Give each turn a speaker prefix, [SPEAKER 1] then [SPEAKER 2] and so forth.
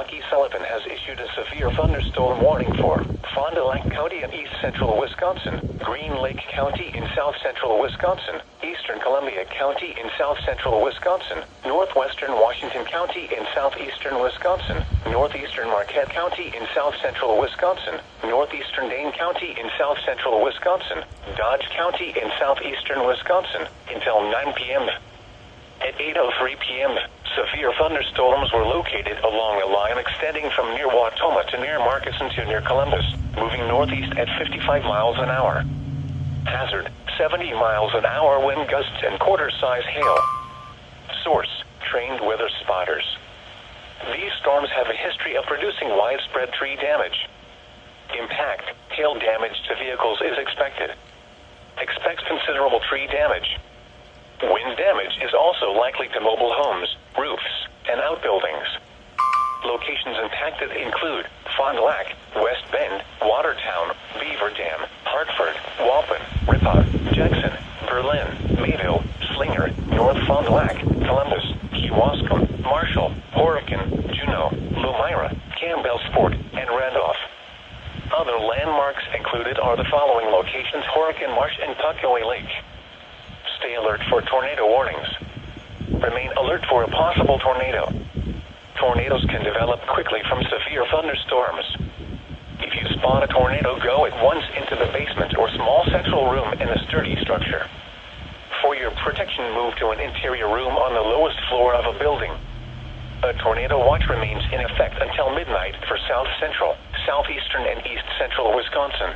[SPEAKER 1] Milwaukee Sullivan has issued a severe thunderstorm warning for Fond du Lac County in east central Wisconsin, Green Lake County in south central Wisconsin, eastern Columbia County in south central Wisconsin, northwestern Washington County in southeastern Wisconsin, northeastern Marquette County in south central Wisconsin, northeastern Dane County in south central Wisconsin, Dodge County in southeastern Wisconsin, until 9 p.m. At 8:03 p.m., severe thunderstorms were located along a line extending from near Wautoma to near Marcus and to near Columbus, moving northeast at 55 miles an hour. Hazard, 70 miles an hour wind gusts and quarter-size hail. Source, trained weather spotters. These storms have a history of producing widespread tree damage. Impact, hail damage to vehicles is expected. Expect considerable tree damage. Wind damage is also likely to mobile homes, roofs, and outbuildings. Locations impacted include Fond du Lac, West Bend, Watertown, Beaver Dam, Hartford, Waupun, Ripaw, Jackson, Berlin, Mayville, Slinger, North Fond du Lac, Columbus, Kewaskum, Marshall, Horicon, Juneau, Lomira, Campbellsport, and Randolph. Other landmarks included are the following locations: Horicon Marsh and Puckaway Lake. Stay alert for tornado warnings. Remain alert for a possible tornado. Tornadoes can develop quickly from severe thunderstorms. If you spot a tornado, go at once into the basement or small central room in a sturdy structure. For your protection, move to an interior room on the lowest floor of a building. A tornado watch remains in effect until midnight for south central, southeastern, and east central Wisconsin.